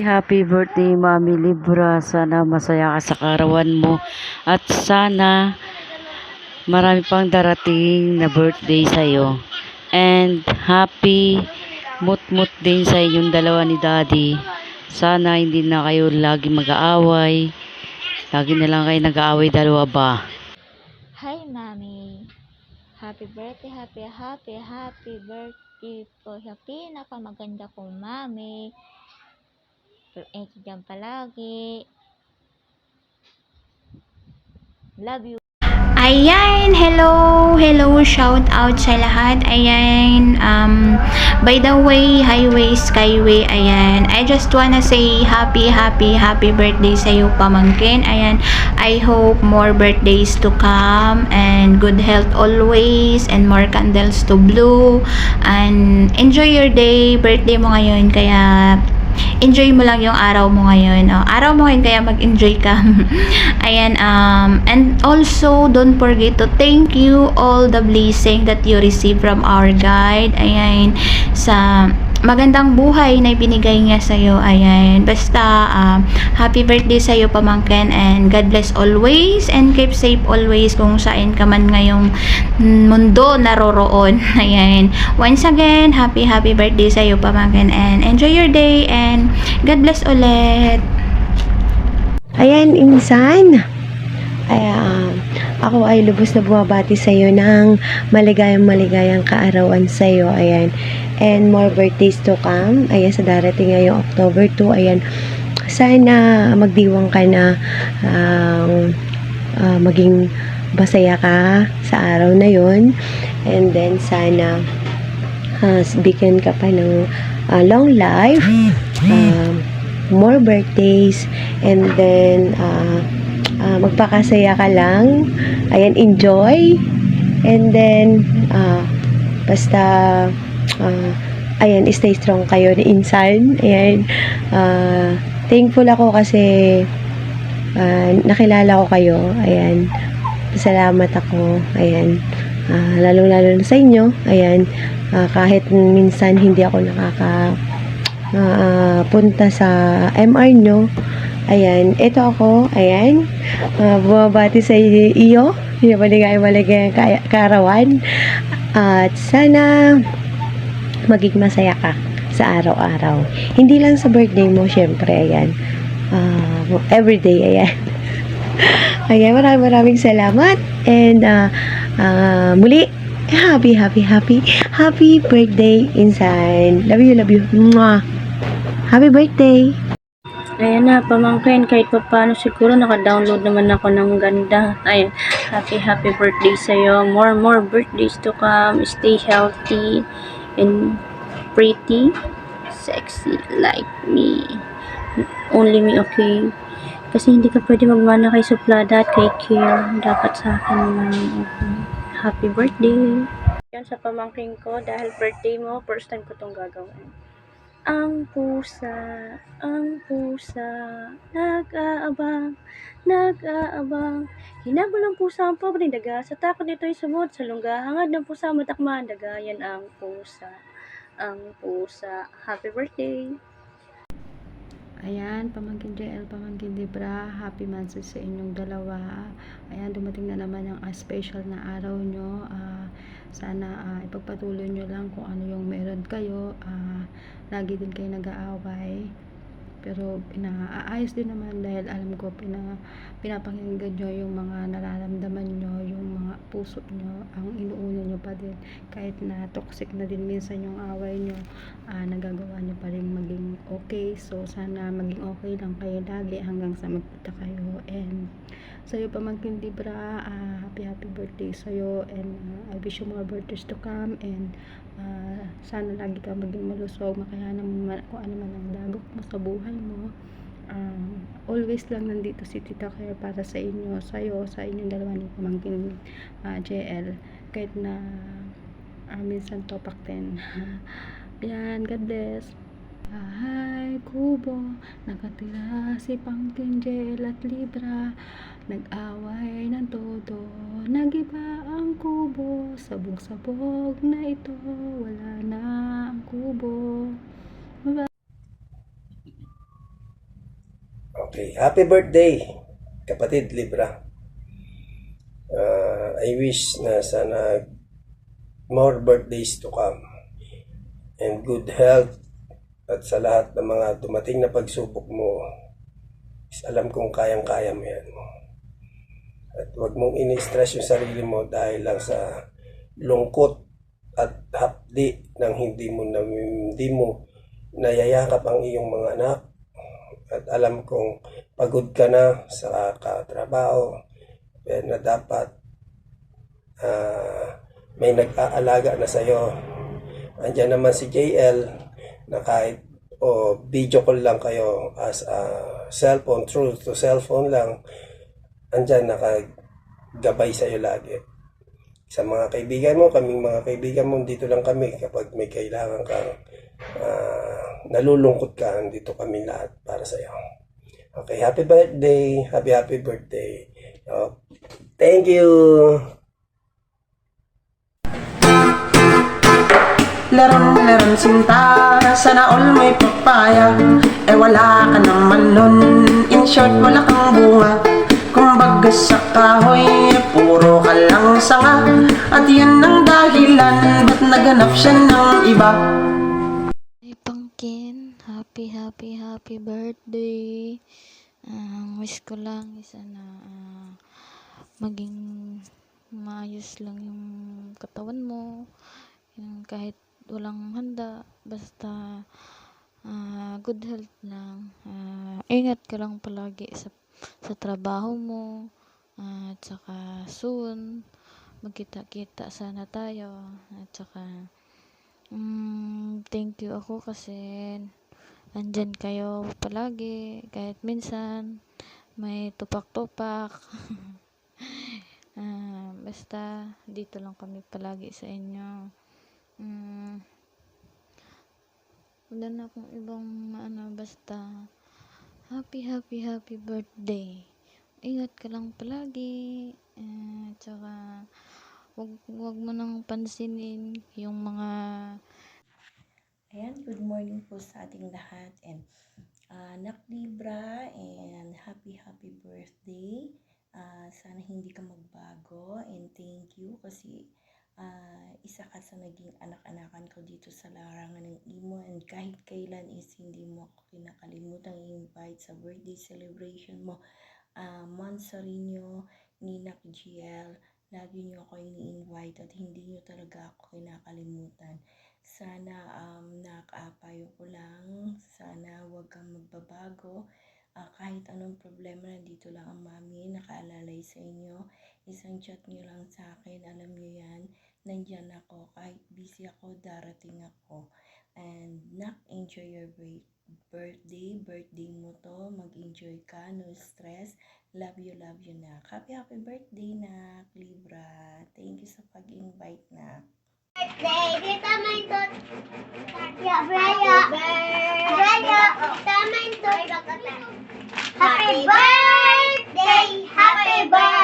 Happy birthday, Mami Libra. Sana masaya ka sa karawan mo. At sana marami pang darating na birthday sa'yo. And happy mut-mut din sa inyong dalawa ni Daddy. Sana hindi na kayo lagi mag-aaway. Lagi na lang kayo nag-aaway dalawa ba? Hi, Mami. Happy birthday, happy birthday po sa pinakamaganda kong Mami. Enjoy dyan palagi. Love you. Ayan, hello, shout out sa lahat. Ayan, by the way, highway, skyway, ayan. I just wanna say happy birthday sa iyo, pamangkin. Ayan, I hope more birthdays to come and good health always and more candles to blow and enjoy your day. Birthday mo ngayon, kaya enjoy mo lang yung araw mo ngayon. Araw mo ngayon, kaya mag-enjoy ka. Ayan, and also, don't forget to thank you all the blessing that you receive from our guide. Ayan, sa magandang buhay na ibinigay niya sa'yo. Ayan, basta, happy birthday sa'yo, pamangkin, and God bless always, and keep safe always kung saan ka man ngayong mundo naroroon. Ayan, once again, happy birthday sa'yo, pamangkin, and enjoy your day, and God bless ulit. Ayan, insan. Ako ay lubos na bumabati sa iyo ng maligayang kaarawan sa iyo. Ayan. And more birthdays to come. Ayan, sa darating ngayong October 2. Ayan. Sana magdiwang ka na maging masaya ka sa araw na yon. And then sana bigyan ka pa ng long life. More birthdays, and then magpakasaya ka lang. Ayan, enjoy, and then basta ayan, stay strong kayo ni insan. Ayan, thankful ako kasi nakilala ko kayo. Ayan, salamat ako. Ayan, lalo na sa inyo. Ayan, kahit minsan hindi ako punta sa MR nyo. Ayan, ito ako. Ayan, bumabati sa iyo. Maligayang kaarawan. At sana maging masaya ka sa araw-araw. Hindi lang sa birthday mo, syempre. Ayan, everyday. Ayan. Ayan, maraming salamat. And muli, happy birthday, insan. Love you. Mwah. Happy birthday. Ayan na, pamangkin, kahit pa paano siguro naka-download naman ako ng ganda. Ayan, happy birthday sa'yo. More birthdays to come. Stay healthy and pretty, sexy like me. Only me, okay? Kasi hindi ka pwede magmana kay Suplada at kay Kier. Dapat sa akin lang. Okay. Happy birthday. Yan sa pamangkin ko, dahil birthday mo, first time ko itong gagawin. Ang pusa, nag-aabang, hinabol ng pusa ang pobreng daga, sa takot nito'y sumot sa lungga, hangad ng pusa matakman daga, yan ang pusa, happy birthday! Ayan, pamangkin JL, pamangkin Libra, happy months sa inyong dalawa. Ayan, dumating na naman ang special na araw nyo. Sana ipagpatuloy nyo lang kung ano yung meron kayo. Lagi din kayo nag-aaway. Pero inaayos din naman dahil alam ko pinapakinggan nyo yung mga nararamdaman nyo, yung mga puso nyo, ang inuuna nyo pa din. Kahit na toxic na din minsan yung away nyo, nagagawa nyo pa rin maging okay. So sana maging okay lang kayo lagi hanggang sa magkita kayo. And sa'yo, pamangkin Libra, happy birthday sa'yo, and I wish you more birthdays to come, and sana lagi ka maging malusog, makayanan mo kung ano man ang dagok mo sa buhay mo. Always lang nandito si Tita Claire para sa inyo, sa'yo, sa inyong dalawa ni pamangkin JL, kahit na minsan topak din. Yan, God bless. Bahay kubo, nakatira si Pangkin JL at Libra, nag-away ng todo, nagiba ang kubo, sabog-sabog na ito, wala na ang kubo. Bye-bye. birthday. Happy birthday, kapatid Libra. I wish na sana more birthdays to come and good health, at sa lahat ng mga dumating na pagsubok mo, alam kong kayang-kaya mo yan. At huwag mong ini-stress yung sarili mo dahil lang sa lungkot at hapdi ng hindi mo nayayakap ang iyong mga anak. At alam kong pagod ka na sa katrabaho, na dapat may nag-aalaga na sa'yo. Andiyan naman si JL na kahit video call lang kayo as a cellphone, through to cellphone lang, andyan nakagabay sa'yo lagi. Sa mga kaibigan mo, kaming mga kaibigan mo, dito lang kami kapag may kailangan kang nalulungkot ka, dito kami lahat para sa'yo. Okay, happy birthday, happy birthday. Thank you. Leron sinta, sana all may papaya. Wala ka naman nun, in short wala kang bunga. Kumbaga sa kahoy, puro ka lang sanga. At yun ang dahilan, ba't naganap siya ng iba? Hey Pangkin, happy birthday. Wish ko lang isa na maging maayos lang yung katawan mo. Yung kahit walang handa, basta good health lang. Ingat ka lang palagi sa trabaho mo, at saka soon magkita-kita sana tayo. At saka thank you ako kasi andyan kayo palagi, kahit minsan may tupak-tupak. Basta dito lang kami palagi sa inyo. Wala na akong ibang basta happy birthday. Ingat ka lang palagi. Tsaka wag mo nang pansinin yung mga Ayan, good morning po sa ating lahat, and Nak Libra, and happy birthday. Sana hindi ka magbago, and thank you kasi isa ka sa naging anak-anakan ko dito sa larangan ng Imo, and kahit kailan is hindi mo ako kinakalimutan i-invite sa birthday celebration mo. Monsorino, Nina GL, lagi nyo ako ini-invite at hindi nyo talaga ako kinakalimutan. Sana nakaapayo ko lang, sana wag kang magbabago. Kahit anong problema, nandito lang ang mami, nakaalalay sa inyo. Isang chat nyo lang sa akin, alam nyo yan, nandyan ako. Kahit busy ako, darating ako. And enjoy your birthday mo to, mag-enjoy ka, no stress. Love you na. Happy birthday na Libra. Thank you sa pag-invite na. Birthday, tama yung tot. Braya. Tama yung tot. Happy birthday! Happy birthday!